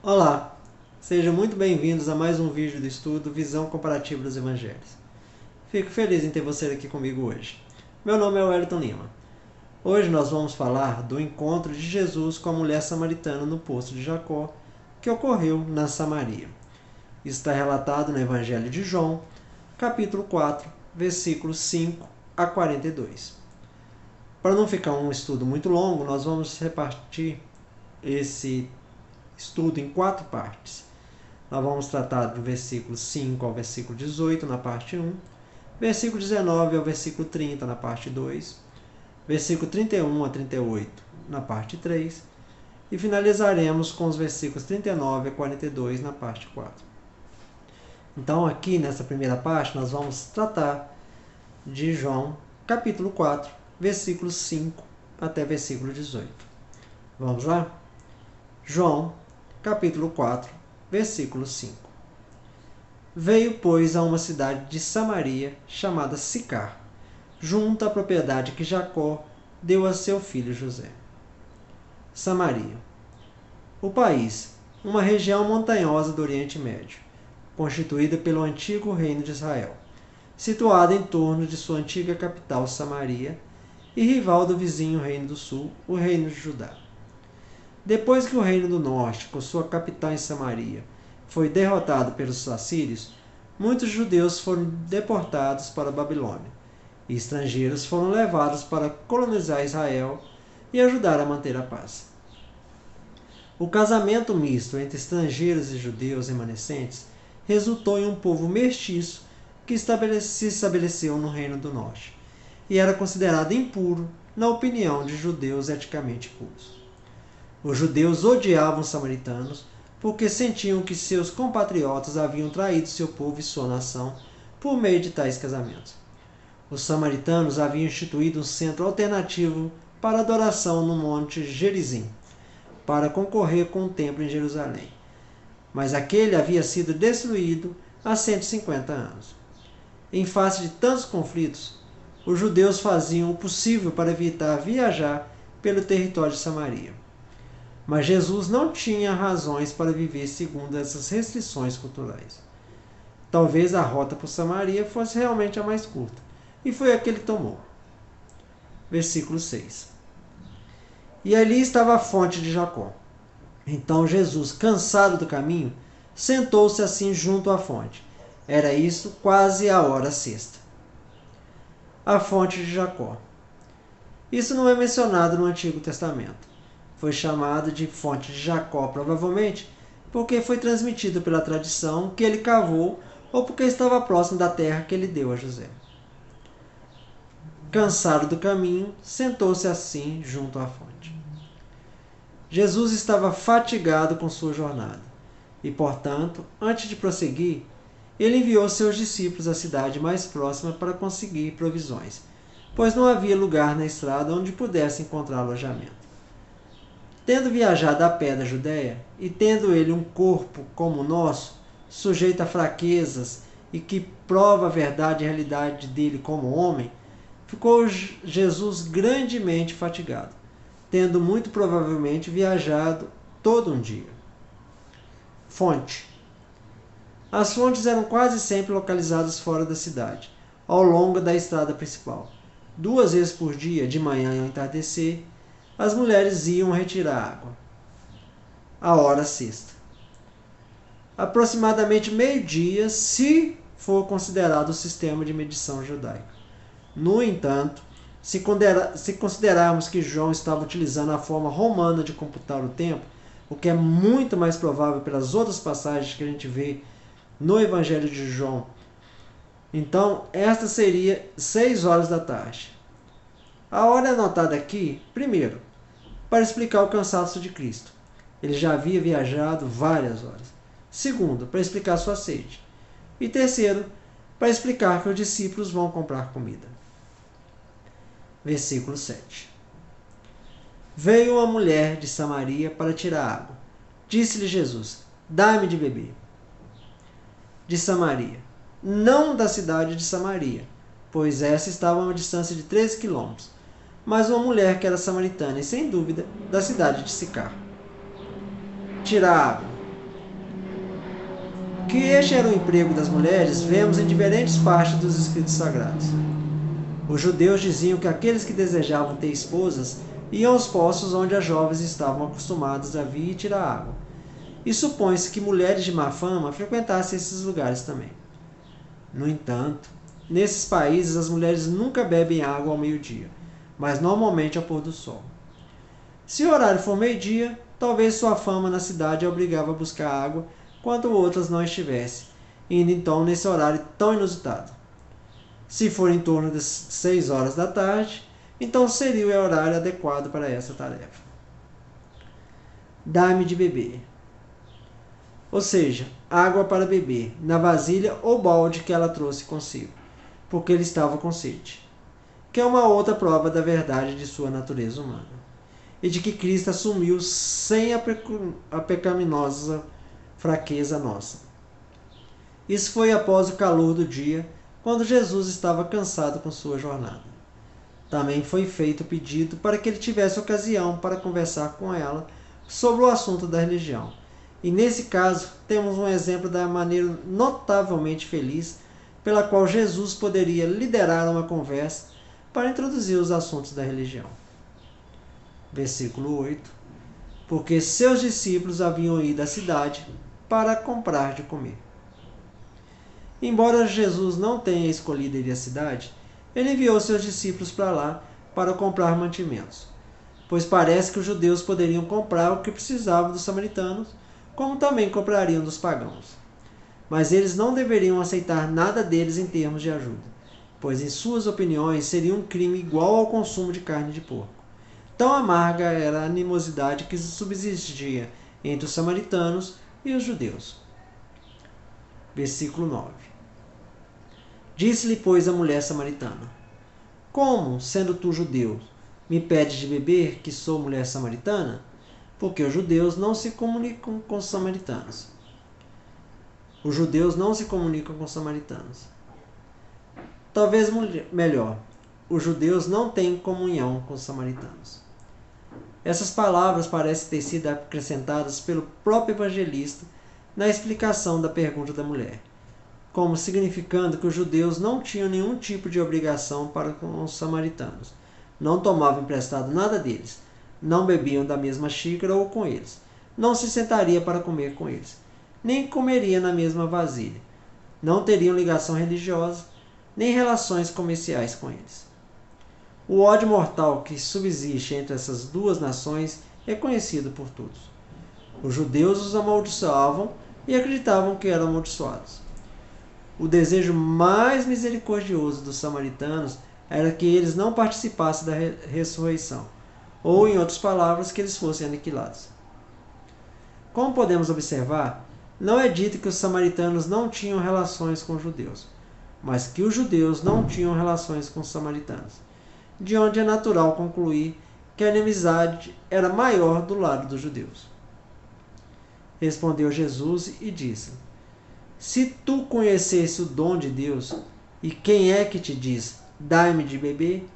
Olá, sejam muito bem-vindos a mais um vídeo do estudo Visão Comparativa dos Evangelhos. Fico feliz em ter você aqui comigo hoje. Meu nome é Wellington Lima. Hoje nós vamos falar do encontro de Jesus com a mulher samaritana no poço de Jacó, que ocorreu na Samaria. Isso está relatado no Evangelho de João, capítulo 4, versículos 5 a 42. Para não ficar um estudo muito longo, nós vamos repartir esse estudo em 4 partes. Nós vamos tratar do versículo 5 ao versículo 18 na parte 1, versículo 19 ao versículo 30 na parte 2, versículo 31 a 38 na parte 3 e finalizaremos com os versículos 39 a 42 na parte 4. Então aqui nessa primeira parte nós vamos tratar de João capítulo 4, versículos 5 até versículo 18. Vamos lá? João capítulo 4, versículo 5. Veio, pois, a uma cidade de Samaria, chamada Sicar, junto à propriedade que Jacó deu a seu filho José. Samaria. O país, uma região montanhosa do Oriente Médio, constituída pelo antigo reino de Israel, situada em torno de sua antiga capital Samaria e rival do vizinho reino do sul, o reino de Judá. Depois que o reino do norte, com sua capital em Samaria, foi derrotado pelos assírios, muitos judeus foram deportados para a Babilônia, e estrangeiros foram levados para colonizar Israel e ajudar a manter a paz. O casamento misto entre estrangeiros e judeus remanescentes resultou em um povo mestiço que se estabeleceu no reino do norte, e era considerado impuro na opinião de judeus eticamente puros. Os judeus odiavam os samaritanos porque sentiam que seus compatriotas haviam traído seu povo e sua nação por meio de tais casamentos. Os samaritanos haviam instituído um centro alternativo para adoração no Monte Gerizim, para concorrer com o templo em Jerusalém. Mas aquele havia sido destruído há 150 anos. Em face de tantos conflitos, os judeus faziam o possível para evitar viajar pelo território de Samaria. Mas Jesus não tinha razões para viver segundo essas restrições culturais. Talvez a rota por Samaria fosse realmente a mais curta, e foi a que ele tomou. Versículo 6. E ali estava a fonte de Jacó. Então Jesus, cansado do caminho, sentou-se assim junto à fonte. Era isso quase a hora sexta. A fonte de Jacó. Isso não é mencionado no Antigo Testamento. Foi chamado de fonte de Jacó, provavelmente porque foi transmitido pela tradição que ele cavou ou porque estava próximo da terra que ele deu a José. Cansado do caminho, sentou-se assim junto à fonte. Jesus estava fatigado com sua jornada e, portanto, antes de prosseguir, ele enviou seus discípulos à cidade mais próxima para conseguir provisões, pois não havia lugar na estrada onde pudesse encontrar alojamento. Tendo viajado a pé da Judéia, e tendo ele um corpo como o nosso, sujeito a fraquezas e que prova a verdade e a realidade dele como homem, ficou Jesus grandemente fatigado, tendo muito provavelmente viajado todo um dia. Fonte. As fontes eram quase sempre localizadas fora da cidade, ao longo da estrada principal. 2 vezes por dia, de manhã e ao entardecer, as mulheres iam retirar água. A hora sexta. Aproximadamente meio-dia, se for considerado o sistema de medição judaico. No entanto, se considerarmos que João estava utilizando a forma romana de computar o tempo, o que é muito mais provável pelas outras passagens que a gente vê no Evangelho de João, então esta seria 6 horas da tarde. A hora é anotada aqui, primeiro, para explicar o cansaço de Cristo. Ele já havia viajado várias horas. Segundo, para explicar sua sede. E terceiro, para explicar que os discípulos vão comprar comida. Versículo 7. Veio uma mulher de Samaria para tirar água. Disse-lhe Jesus: dá-me de beber. De Samaria, não da cidade de Samaria, pois essa estava a uma distância de 13 quilômetros, mas uma mulher que era samaritana e, sem dúvida, da cidade de Sicar. Tirar água. Que este era o emprego das mulheres, vemos em diferentes partes dos escritos sagrados. Os judeus diziam que aqueles que desejavam ter esposas iam aos poços onde as jovens estavam acostumadas a vir e tirar água. E supõe-se que mulheres de má fama frequentassem esses lugares também. No entanto, nesses países as mulheres nunca bebem água ao meio-dia, mas normalmente ao pôr do sol. Se o horário for meio-dia, talvez sua fama na cidade a obrigava a buscar água quando outras não estivessem, indo então nesse horário tão inusitado. Se for em torno das 6 horas da tarde, então seria o horário adequado para essa tarefa. Dá-me de beber. Ou seja, água para beber, na vasilha ou balde que ela trouxe consigo, porque ele estava com sede. Que é uma outra prova da verdade de sua natureza humana, e de que Cristo assumiu sem a pecaminosa fraqueza nossa. Isso foi após o calor do dia, quando Jesus estava cansado com sua jornada. Também foi feito o pedido para que ele tivesse ocasião para conversar com ela sobre o assunto da religião. E nesse caso, temos um exemplo da maneira notavelmente feliz pela qual Jesus poderia liderar uma conversa para introduzir os assuntos da religião. Versículo 8. Porque seus discípulos haviam ido à cidade para comprar de comer. Embora Jesus não tenha escolhido ir à cidade, ele enviou seus discípulos para lá para comprar mantimentos, pois parece que os judeus poderiam comprar o que precisavam dos samaritanos, como também comprariam dos pagãos. Mas eles não deveriam aceitar nada deles em termos de ajuda, pois em suas opiniões seria um crime igual ao consumo de carne de porco. Tão amarga era a animosidade que subsistia entre os samaritanos e os judeus. Versículo 9. Disse-lhe, pois, a mulher samaritana: Como, sendo tu judeu, me pedes de beber, que sou mulher samaritana? Porque os judeus não se comunicam com os samaritanos. Os judeus não se comunicam com os samaritanos. Talvez melhor, os judeus não têm comunhão com os samaritanos. Essas palavras parecem ter sido acrescentadas pelo próprio evangelista na explicação da pergunta da mulher, como significando que os judeus não tinham nenhum tipo de obrigação para com os samaritanos, não tomavam emprestado nada deles, não bebiam da mesma xícara ou com eles, não se sentaria para comer com eles, nem comeria na mesma vasilha, não teriam ligação religiosa, nem relações comerciais com eles. O ódio mortal que subsiste entre essas duas nações é conhecido por todos. Os judeus os amaldiçoavam e acreditavam que eram amaldiçoados. O desejo mais misericordioso dos samaritanos era que eles não participassem da ressurreição, ou, em outras palavras, que eles fossem aniquilados. Como podemos observar, não é dito que os samaritanos não tinham relações com os judeus, mas que os judeus não tinham relações com os samaritanos, de onde é natural concluir que a inimizade era maior do lado dos judeus. Respondeu Jesus e disse: Se tu conhecesse o dom de Deus, e quem é que te diz, dai-me de beber,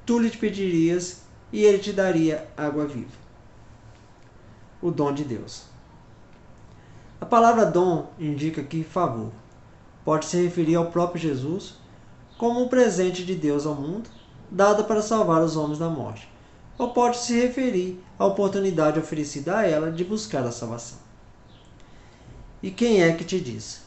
tu lhe pedirias, e ele te daria água viva. O dom de Deus. A palavra dom indica aqui favor. Pode se referir ao próprio Jesus como um presente de Deus ao mundo, dado para salvar os homens da morte, ou pode se referir à oportunidade oferecida a ela de buscar a salvação. E quem é que te diz?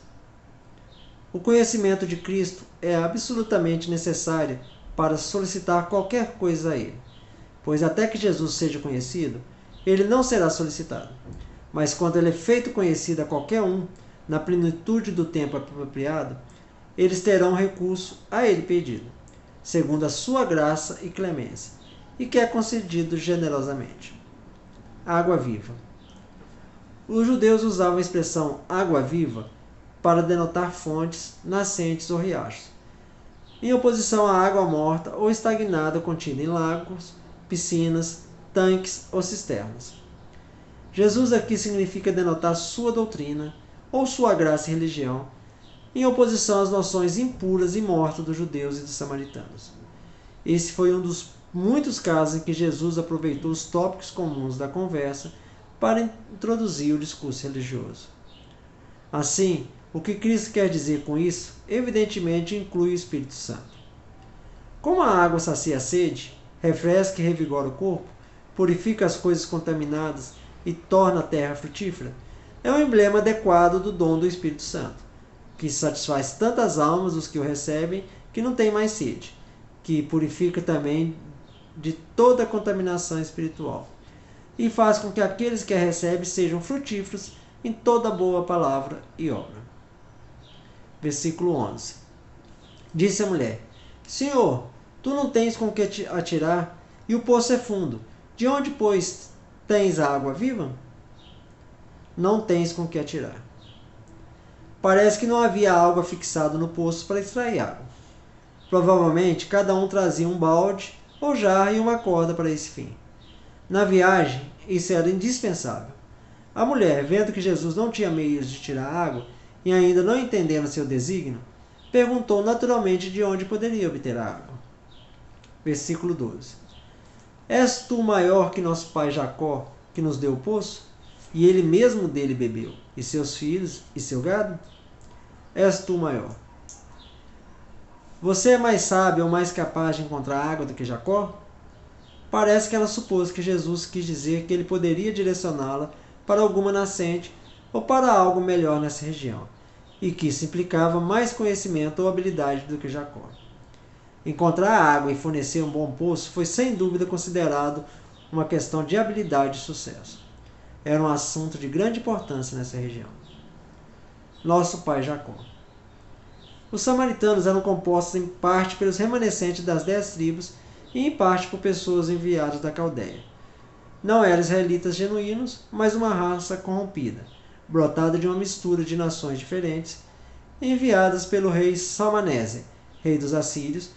O conhecimento de Cristo é absolutamente necessário para solicitar qualquer coisa a Ele, pois até que Jesus seja conhecido, Ele não será solicitado. Mas quando Ele é feito conhecido a qualquer um, na plenitude do tempo apropriado, eles terão recurso a Ele pedido, segundo a sua graça e clemência, e que é concedido generosamente. Água viva. Os judeus usavam a expressão água viva para denotar fontes, nascentes ou riachos, em oposição à água morta ou estagnada contida em lagos, piscinas, tanques ou cisternas. Jesus aqui significa denotar sua doutrina ou sua graça e religião, em oposição às noções impuras e mortas dos judeus e dos samaritanos. Esse foi um dos muitos casos em que Jesus aproveitou os tópicos comuns da conversa para introduzir o discurso religioso. Assim, O que Cristo quer dizer com isso, evidentemente inclui o Espírito Santo. Como a água sacia a sede, refresca e revigora o corpo, purifica as coisas contaminadas e torna a terra frutífera, é um emblema adequado do dom do Espírito Santo, que satisfaz tantas almas dos que o recebem que não tem mais sede, que purifica também de toda a contaminação espiritual, e faz com que aqueles que a recebem sejam frutíferos em toda boa palavra e obra. Versículo 11. Disse a mulher: Senhor, tu não tens com que atirar, e o poço é fundo. De onde, pois, tens a água viva? Não tens com que atirar. Parece que não havia água fixada no poço para extrair água. Provavelmente, cada um trazia um balde ou jarra e uma corda para esse fim. Na viagem, isso era indispensável. A mulher, vendo que Jesus não tinha meios de tirar água e ainda não entendendo seu desígnio, perguntou naturalmente de onde poderia obter a água. Versículo 12. És tu maior que nosso pai Jacó, que nos deu o poço, e ele mesmo dele bebeu, e seus filhos e seu gado? És tu maior. Você é mais sábio ou mais capaz de encontrar água do que Jacó? Parece que ela supôs que Jesus quis dizer que ele poderia direcioná-la para alguma nascente ou para algo melhor nessa região, e que isso implicava mais conhecimento ou habilidade do que Jacó. Encontrar água e fornecer um bom poço foi sem dúvida considerado uma questão de habilidade e sucesso. Era um assunto de grande importância nessa região. Nosso pai Jacó. Os samaritanos eram compostos em parte pelos remanescentes das 10 tribos e em parte por pessoas enviadas da Caldeia. Não eram israelitas genuínos, mas uma raça corrompida, brotada de uma mistura de nações diferentes, enviadas pelo rei Salmanese, rei dos assírios.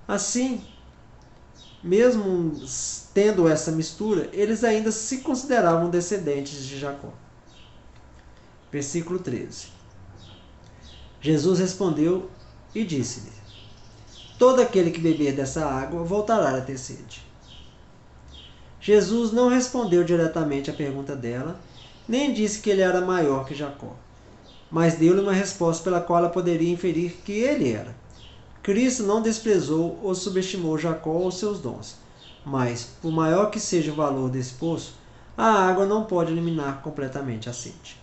Assim, mesmo tendo essa mistura, eles ainda se consideravam descendentes de Jacó. Versículo 13. Jesus respondeu e disse-lhe: Todo aquele que beber dessa água voltará a ter sede. Jesus não respondeu diretamente à pergunta dela, nem disse que ele era maior que Jacó, mas deu-lhe uma resposta pela qual ela poderia inferir que ele era. Cristo não desprezou ou subestimou Jacó ou seus dons, mas, por maior que seja o valor desse poço, a água não pode eliminar completamente a sede.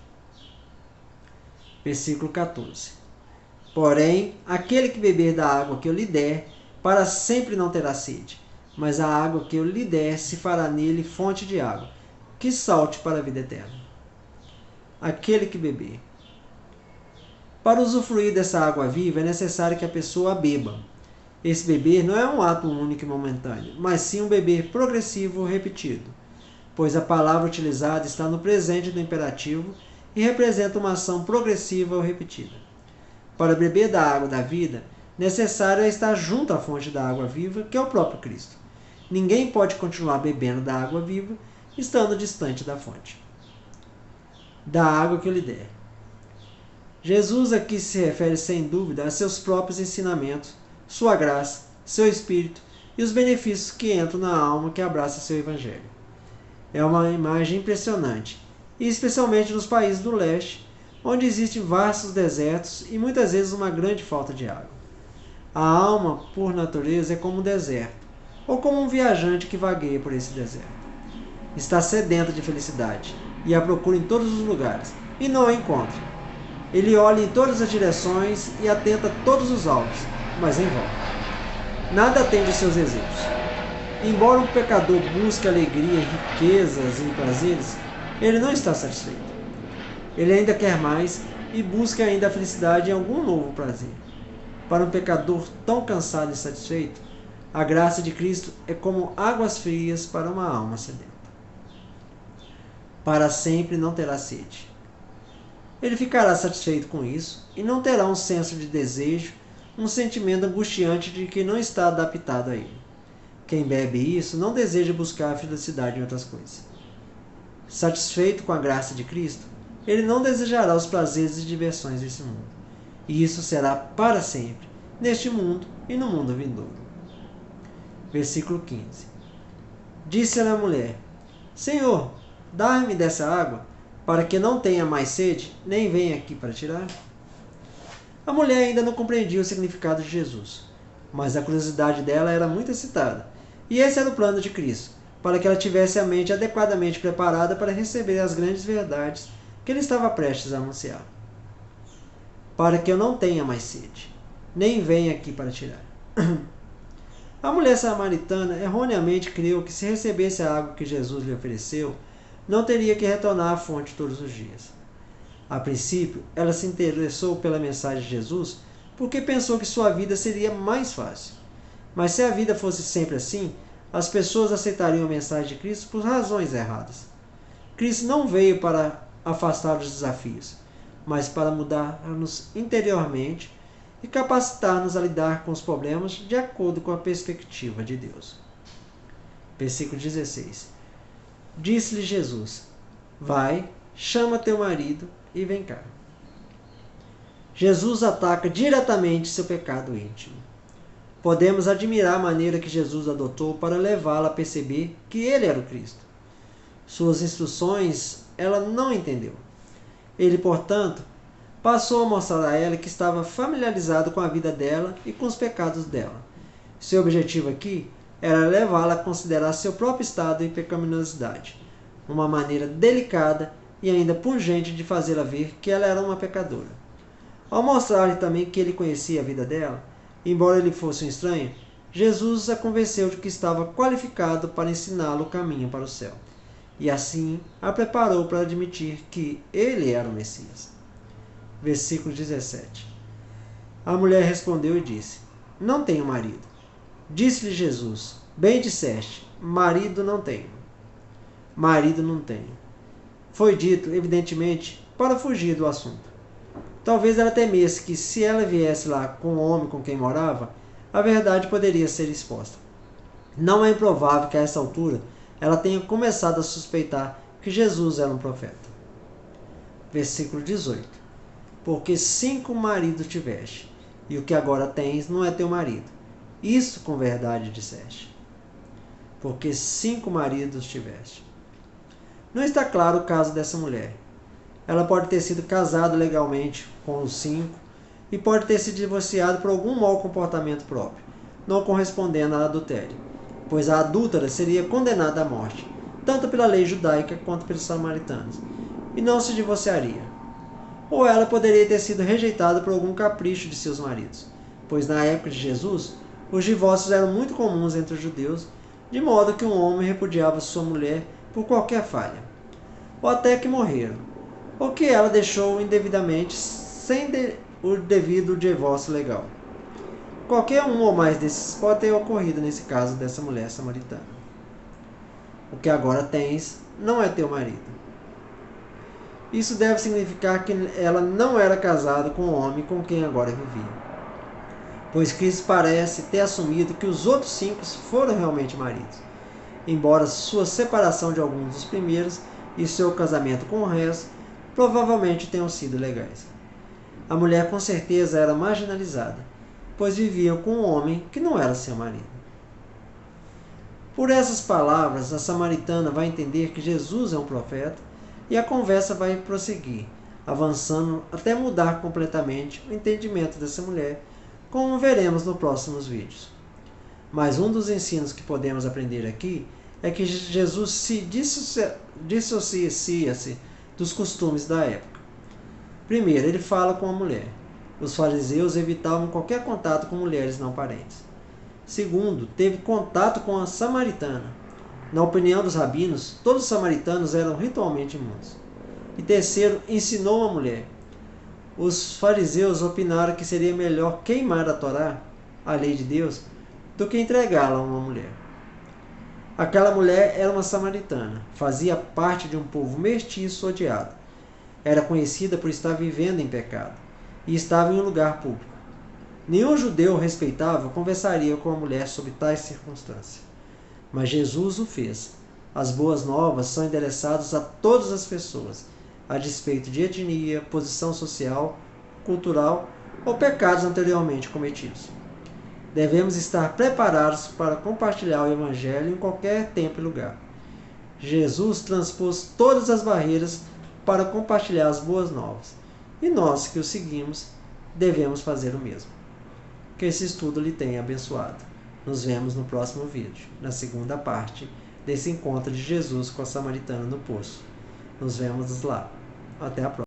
Versículo 14. Porém, aquele que beber da água que eu lhe der, para sempre não terá sede, mas a água que eu lhe der se fará nele fonte de água, que salte para a vida eterna. Aquele que beber. Para usufruir dessa água viva, é necessário que a pessoa a beba. Esse beber não é um ato único e momentâneo, mas sim um beber progressivo repetido, pois a palavra utilizada está no presente do imperativo e representa uma ação progressiva ou repetida. Para beber da água da vida, necessário é estar junto à fonte da água viva, que é o próprio Cristo. Ninguém pode continuar bebendo da água viva, estando distante da fonte. Da água que eu lhe der. Jesus aqui se refere sem dúvida a seus próprios ensinamentos, sua graça, seu espírito e os benefícios que entram na alma que abraça seu evangelho. É uma imagem impressionante, e especialmente nos países do leste, onde existem vastos desertos e muitas vezes uma grande falta de água. A alma, por natureza, é como um deserto, ou como um viajante que vagueia por esse deserto. Está sedenta de felicidade, e a procura em todos os lugares, e não a encontra. Ele olha em todas as direções e atenta a todos os alvos, mas em vão. Nada atende seus desejos. Embora um pecador busque alegria, riquezas e prazeres, ele não está satisfeito. Ele ainda quer mais e busca ainda a felicidade em algum novo prazer. Para um pecador tão cansado e insatisfeito, a graça de Cristo é como águas frias para uma alma sedenta. Para sempre não terá sede. Ele ficará satisfeito com isso e não terá um senso de desejo, um sentimento angustiante de que não está adaptado a ele. Quem bebe isso não deseja buscar a felicidade em outras coisas. Satisfeito com a graça de Cristo, ele não desejará os prazeres e diversões desse mundo. E isso será para sempre, neste mundo e no mundo vindouro. Versículo 15. Disse-lhe a mulher: Senhor, dá-me dessa água, para que não tenha mais sede, nem venha aqui para tirar. A mulher ainda não compreendia o significado de Jesus, mas a curiosidade dela era muito excitada. E esse era o plano de Cristo, para que ela tivesse a mente adequadamente preparada para receber as grandes verdades que ele estava prestes a anunciar. Para que eu não tenha mais sede, nem venha aqui para tirar. A mulher samaritana erroneamente creu que se recebesse a água que Jesus lhe ofereceu, não teria que retornar à fonte todos os dias. A princípio, ela se interessou pela mensagem de Jesus porque pensou que sua vida seria mais fácil. Mas se a vida fosse sempre assim, as pessoas aceitariam a mensagem de Cristo por razões erradas. Cristo não veio para afastar os desafios, mas para mudar-nos interiormente e capacitar-nos a lidar com os problemas de acordo com a perspectiva de Deus. Versículo 16. Disse-lhe Jesus: vai, chama teu marido e vem cá. Jesus ataca diretamente seu pecado íntimo. Podemos admirar a maneira que Jesus adotou para levá-la a perceber que ele era o Cristo. Suas instruções ela não entendeu. Ele, portanto, passou a mostrar a ela que estava familiarizado com a vida dela e com os pecados dela. Seu objetivo aqui era levá-la a considerar seu próprio estado e pecaminosidade, uma maneira delicada e ainda pungente de fazê-la ver que ela era uma pecadora. Ao mostrar-lhe também que ele conhecia a vida dela, embora ele fosse um estranho, Jesus a convenceu de que estava qualificado para ensiná-la o caminho para o céu, e assim a preparou para admitir que ele era o Messias. Versículo 17. A mulher respondeu e disse: não tenho marido. Disse-lhe Jesus: bem disseste, marido não tenho. Marido não tenho. Foi dito, evidentemente, para fugir do assunto. Talvez ela temesse que, se ela viesse lá com o homem com quem morava, a verdade poderia ser exposta. Não é improvável que, a essa altura, ela tenha começado a suspeitar que Jesus era um profeta. Versículo 18. Porque 5 maridos tiveste, e o que agora tens não é teu marido. Isso com verdade disseste. Porque 5 maridos tiveste. Não está claro o caso dessa mulher. Ela pode ter sido casada legalmente com os 5 e pode ter se divorciado por algum mau comportamento próprio, não correspondendo ao adultério, pois a adúltera seria condenada à morte, tanto pela lei judaica quanto pelos samaritanos, e não se divorciaria. Ou ela poderia ter sido rejeitada por algum capricho de seus maridos, pois na época de Jesus, os divórcios eram muito comuns entre os judeus, de modo que um homem repudiava sua mulher por qualquer falha, ou até que morreram, ou que ela deixou indevidamente sem o devido divórcio legal. Qualquer um ou mais desses pode ter ocorrido nesse caso dessa mulher samaritana. O que agora tens não é teu marido. Isso deve significar que ela não era casada com o homem com quem agora vivia, pois Cristo parece ter assumido que os outros 5 foram realmente maridos, embora sua separação de alguns dos primeiros e seu casamento com o resto provavelmente tenham sido legais. A mulher com certeza era marginalizada, pois vivia com um homem que não era seu marido. Por essas palavras, a samaritana vai entender que Jesus é um profeta e a conversa vai prosseguir, avançando até mudar completamente o entendimento dessa mulher, como veremos nos próximos vídeos. Mas um dos ensinos que podemos aprender aqui é que Jesus se dissocia-se dos costumes da época. Primeiro, ele fala com a mulher. Os fariseus evitavam qualquer contato com mulheres não parentes. Segundo, teve contato com a samaritana. Na opinião dos rabinos, todos os samaritanos eram ritualmente imundos. E terceiro, ensinou a mulher. Os fariseus opinaram que seria melhor queimar a Torá, a lei de Deus, do que entregá-la a uma mulher. Aquela mulher era uma samaritana, fazia parte de um povo mestiço odiado. Era conhecida por estar vivendo em pecado e estava em um lugar público. Nenhum judeu respeitável conversaria com a mulher sob tais circunstâncias. Mas Jesus o fez. As boas novas são endereçadas a todas as pessoas, a despeito de etnia, posição social, cultural ou pecados anteriormente cometidos. Devemos estar preparados para compartilhar o Evangelho em qualquer tempo e lugar. Jesus transpôs todas as barreiras para compartilhar as boas novas, e nós que o seguimos devemos fazer o mesmo. Que esse estudo lhe tenha abençoado. Nos vemos no próximo vídeo, na segunda parte desse encontro de Jesus com a samaritana no poço. Nos vemos lá. Até a próxima.